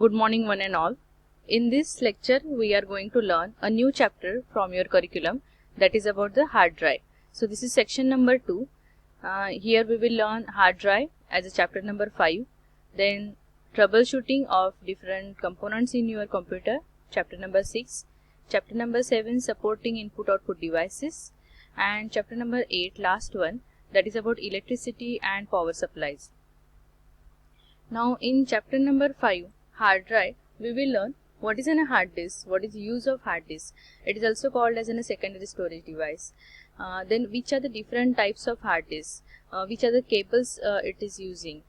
Good morning one and all. In this lecture we are going to learn a new chapter from your curriculum, that is about the hard drive. So this is section number 2. Here we will learn hard drive as a chapter number 5. Then troubleshooting of different components in your computer, chapter number 6. Chapter number 7, supporting input output devices. And chapter number 8, last one, that is about electricity and power supplies. Now in chapter number 5, hard drive, we will learn what is a hard disk, what is the use of hard disk. It is also called as a secondary storage device. Then which are the different types of hard disks, which are the cables it is using,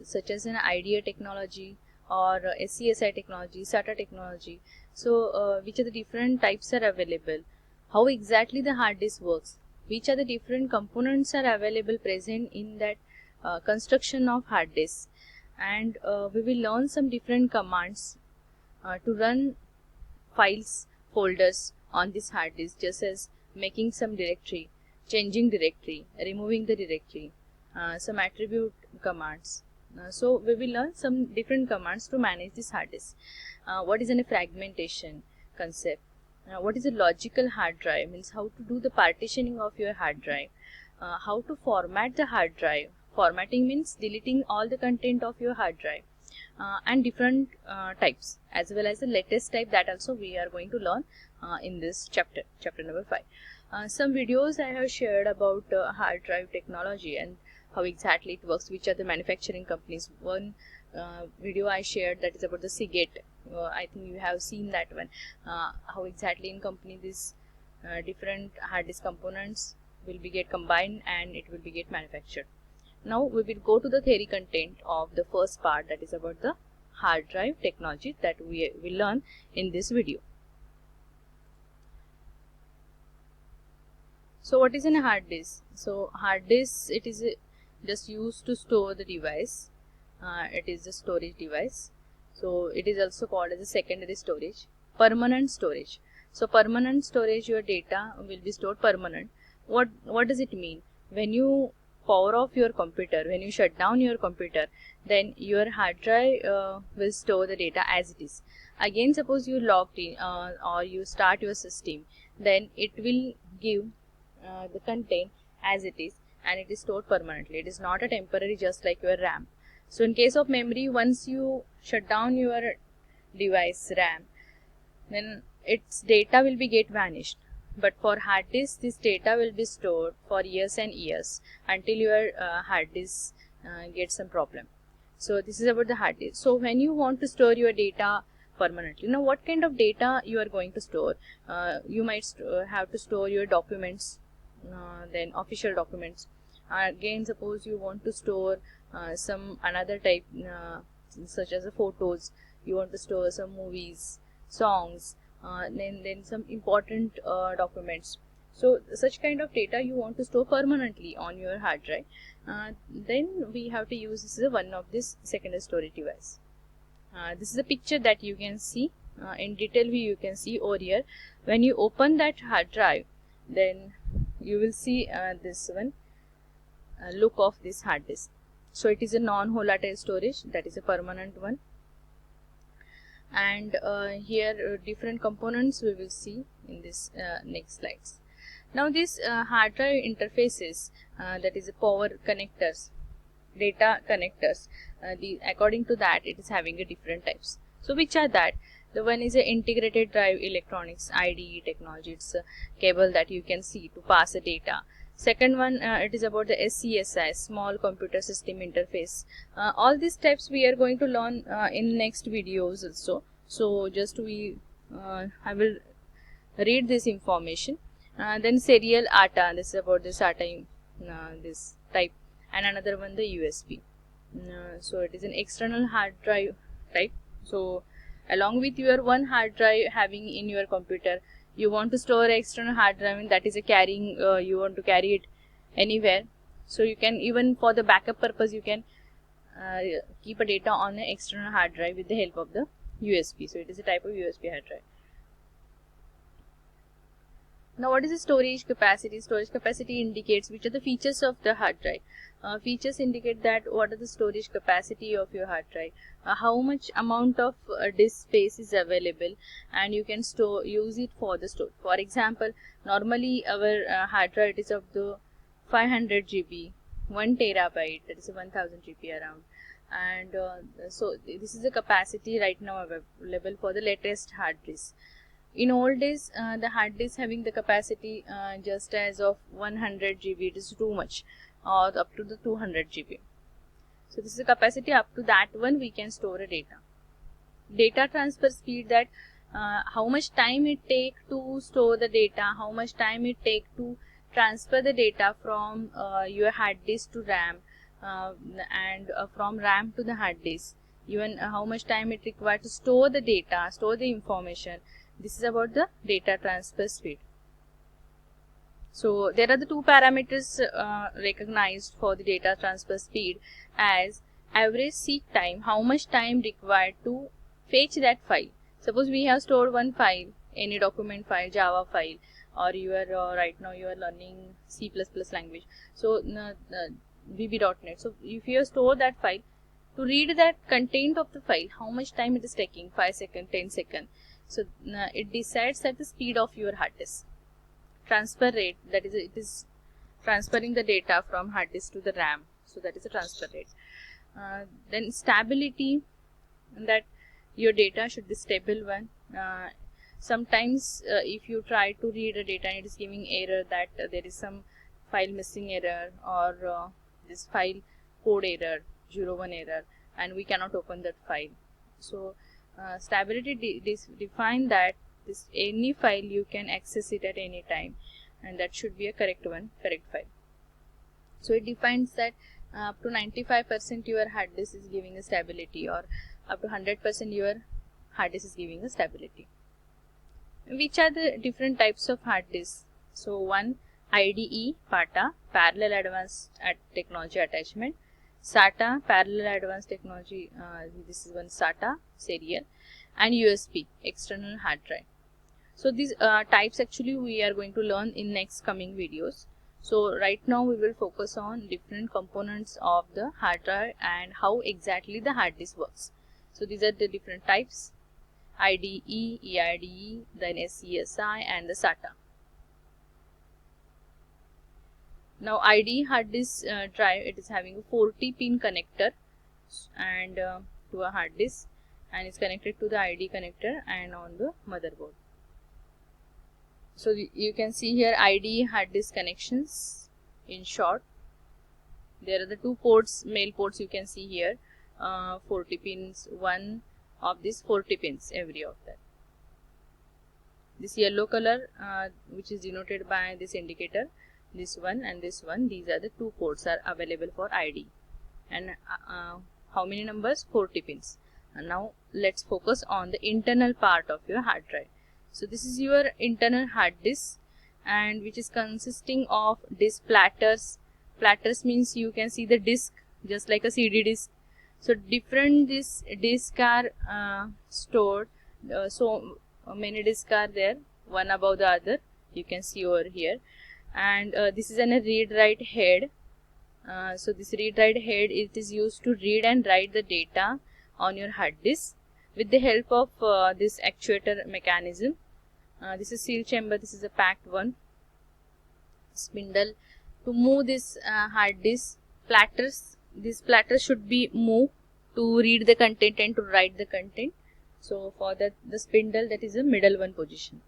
such as an IDA technology or SCSI technology, SATA technology. So which are the different types are available, how exactly the hard disk works, which are the different components are available present in that construction of hard disk. And we will learn some different commands to run files, folders on this hard disk, just as making some directory, changing directory, removing the directory, some attribute commands. So we will learn some different commands to manage this hard disk. What is a fragmentation concept? What is a logical hard drive, means how to do the partitioning of your hard drive, how to format the hard drive. Formatting means deleting all the content of your hard drive, and different types, as well as the latest type, that also we are going to learn in this chapter number 5. Some videos I have shared about hard drive technology and how exactly it works, which are the manufacturing companies. One video I shared, that is about the Seagate. I think you have seen that one, how exactly in company this different hard disk components will be get combined and it will be get manufactured. Now we will go to the theory content of the first part, that is about the hard drive technology, that we will learn in this video. So what is a hard disk? So hard disk, it is just used to store the device. It is a storage device. So it is also called as a secondary storage, permanent storage. So permanent storage, your data will be stored permanent. What does it mean? When you power off your computer, when you shut down your computer, then your hard drive will store the data as it is. Again, suppose you logged in or you start your system, then it will give the content as it is, and it is stored permanently. It is not a temporary, just like your RAM. So in case of memory, once you shut down your device RAM, then its data will be get vanished. But for hard disk, this data will be stored for years and years until your hard disk gets some problem. So this is about the hard disk. So when you want to store your data permanently, now what kind of data you are going to store? You might have to store your documents, then official documents. Again, suppose you want to store some another type, such as photos. You want to store some movies, songs, then some important documents. So such kind of data you want to store permanently on your hard drive. Then we have to use this is one of this secondary storage device. This is a picture that you can see in detail view. You can see over here. When you open that hard drive, then you will see this one look of this hard disk. So it is a non-volatile storage, that is a permanent one. And here different components we will see in this next slides. Now this hard drive interfaces, that is power connectors, data connectors, according to that it is having a different types. So which are that? The one is a integrated drive electronics, IDE technology. It's a cable that you can see to pass the data. Second one, it is about the SCSI, small computer system interface. All these types we are going to learn in next videos also. So just I will read this information. Then serial ATA, this is about this ATA, this type, and another one the USB. So it is an external hard drive type. So along with your one hard drive having in your computer, you want to store external hard drive, and that is a carrying, you want to carry it anywhere. So you can, even for the backup purpose, you can keep a data on an external hard drive with the help of the USB. So it is a type of USB hard drive. Now what is the storage capacity? Storage capacity indicates which are the features of the hard drive. Features indicate that what are the storage capacity of your hard drive, how much amount of disk space is available, and you can use it for the store. For example, normally our hard drive is of the 500 GB, 1 terabyte, that is 1000 GB around, and so this is the capacity right now available for the latest hard disk. In old days, the hard disk having the capacity just as of 100 GB, it is too much, or up to the 200 GB. So this is the capacity. Up to that one we can store a data. Data transfer speed, that how much time it take to store the data, how much time it take to transfer the data from your hard disk to RAM, and from RAM to the hard disk. Even how much time it required to store the data, store the information. This is about the data transfer speed. So there are the two parameters recognized for the data transfer speed as average seek time, how much time required to fetch that file. Suppose we have stored one file, any document file, Java file, or you are right now you are learning C++ language, so VB.NET. So if you store that file, to read that content of the file, how much time it is taking, 5 seconds, 10 seconds. So it decides at the speed of your hard disk. Transfer rate, that is, it is transferring the data from hard disk to the RAM, so that is the transfer rate. Then stability, that your data should be stable one. Sometimes if you try to read a data and it is giving error that there is some file missing error, or this file code error, 01 error, and we cannot open that file. So stability define that this any file you can access it at any time, and that should be a correct one, correct file. So it defines that up to 95% your hard disk is giving a stability, or up to 100% your hard disk is giving a stability. Which are the different types of hard disk? So one, IDE, PATA, Parallel Advanced Technology Attachment, SATA, Parallel Advanced Technology, this is one SATA serial, and USB, external hard drive. So these types actually we are going to learn in next coming videos. So right now we will focus on different components of the hard drive and how exactly the hard disk works. So these are the different types: IDE, EIDE, then SCSI, and the SATA. Now IDE hard disk drive, it is having a 40 pin connector and to a hard disk, and it's connected to the IDE connector and on the motherboard. So you can see here IDE hard disk connections in short. There are the two ports, male ports you can see here, 40 pins, one of these 40 pins, every of that. This yellow color which is denoted by this indicator, this one and this one, these are the two ports are available for IDE. And how many numbers? 40 pins. And now let's focus on the internal part of your hard drive. So this is your internal hard disk, and which is consisting of disk platters. Platters means you can see the disk just like a CD disk. So different disks are stored. So many disks are there, one above the other. You can see over here, and this is a read-write head. So this read-write head, it is used to read and write the data on your hard disk with the help of this actuator mechanism. This is seal chamber, this is a packed one. Spindle to move this hard disk. Platters, these platters should be moved to read the content and to write the content. So for that, the spindle, that is the middle one position.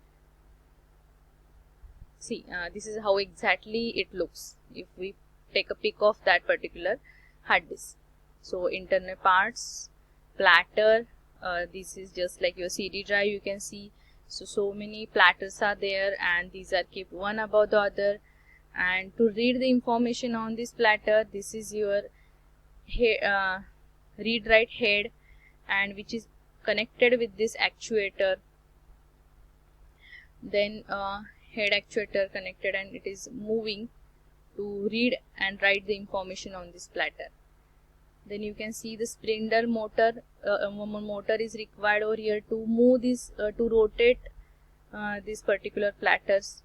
See, this is how exactly it looks if we take a pic of that particular hard disk. So internal parts, platter, this is just like your CD drive, you can see. So many platters are there, and these are kept one above the other. And to read the information on this platter, this is your read-write head, and which is connected with this actuator. Then head actuator connected, and it is moving to read and write the information on this platter. Then you can see the spindle motor. Motor is required over here to move this, to rotate these particular platters.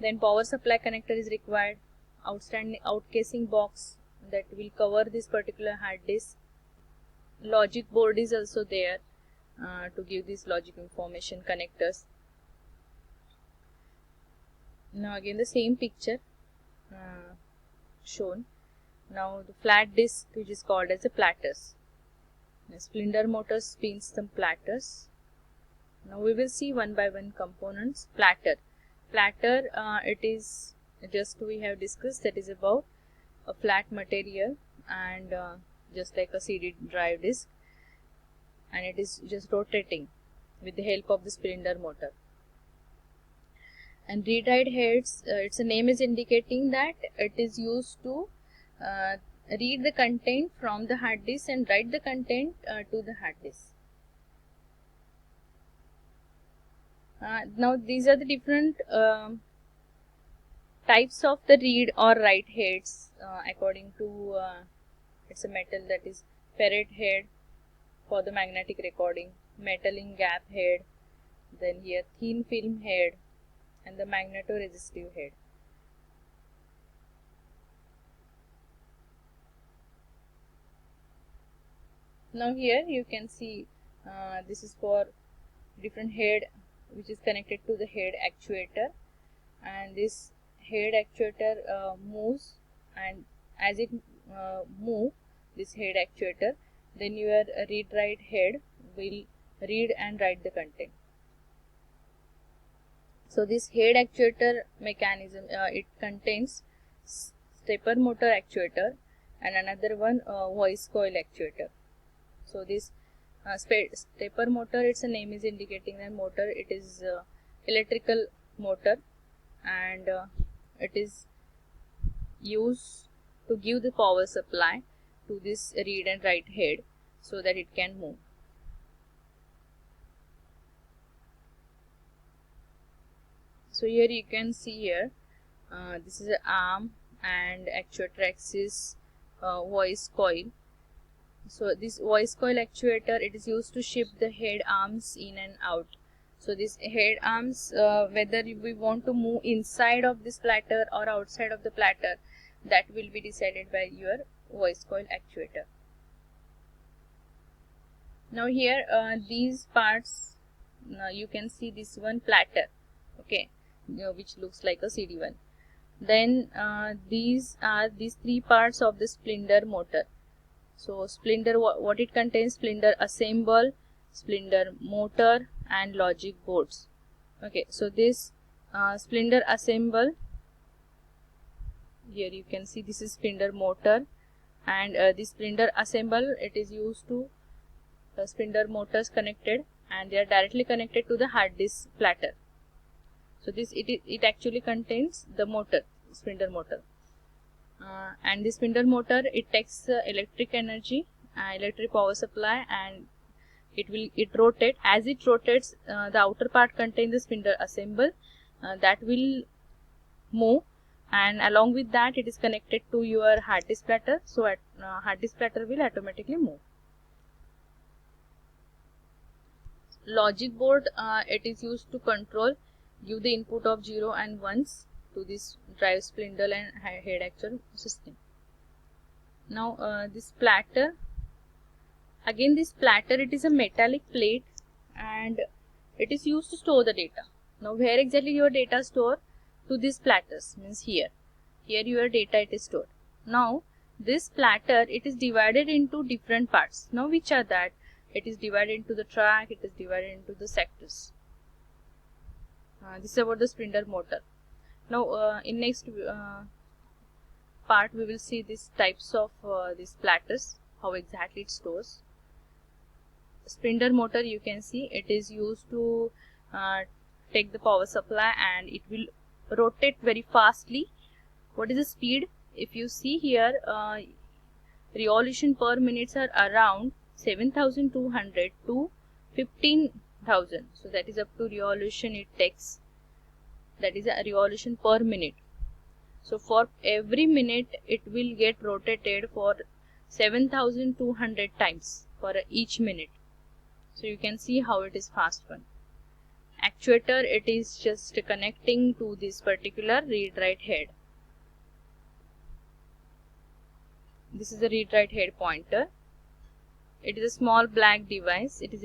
Then power supply connector is required, outstanding outcasing box that will cover this particular hard disk. Logic board is also there to give this logic information connectors. Now again the same picture shown. Now the flat disk, which is called as the platters. The spindle motor spins some platters. Now we will see one by one components. Platter, it is just we have discussed, that is about a flat material and just like a CD drive disk, and it is just rotating with the help of the spindle motor. And read write heads, its name is indicating that it is used to read the content from the hard disk and write the content to the hard disk. Now these are the different types of the read or write heads according to it's a metal, that is ferrite head for the magnetic recording, metal in gap head, then here thin film head, and the magnetoresistive head. Now here you can see this is for different head which is connected to the head actuator, and this head actuator moves, and as it move this head actuator, then your read write head will read and write the content. So this head actuator mechanism, it contains stepper motor actuator and another one voice coil actuator. So this stepper motor, its name is indicating that motor, it is electrical motor, and it is used to give the power supply to this read and write head so that it can move. So here you can see here this is an arm and actuator axis, voice coil. So this voice coil actuator, it is used to shift the head arms in and out. So this head arms, whether we want to move inside of this platter or outside of the platter, that will be decided by your voice coil actuator. Now here these parts, you can see this one platter, okay, which looks like a CD1. Then these are these three parts of the spindle motor. So spindle, what it contains: spindle assemble, spindle motor, and logic boards. Okay, so this spindle assemble, here you can see this is spindle motor, and this spindle assemble, it is used to spindle motors connected, and they are directly connected to the hard disk platter. So this it actually contains the motor, spindle motor. And the spindle motor, it takes electric energy, electric power supply, and it rotate. As it rotates, the outer part contains the spindle assemble that will move, and along with that it is connected to your hard disk platter. So hard disk platter will automatically move. Logic board, it is used to control, give the input of 0 and 1s to this drive, spindle, and head actuator system. Now this platter, again this platter, it is a metallic plate and it is used to store the data. Now where exactly your data store? To these platters, means here your data it is stored. Now this platter, it is divided into different parts. Now which are that? It is divided into the track, it is divided into the sectors. This is about the spindle motor. Now in next part we will see these types of these platters, how exactly it stores. Spindle motor, you can see it is used to take the power supply, and it will rotate very fastly. What is the speed? If you see here, revolution per minute are around 7,200 to 15,000. So that is up to revolution it takes. That is a revolution per minute. So for every minute it will get rotated for 7,200 times for each minute. So you can see how it is fast one. Actuator, it is just connecting to this particular read-write head. This is the read-write head pointer. It is a small black device. It is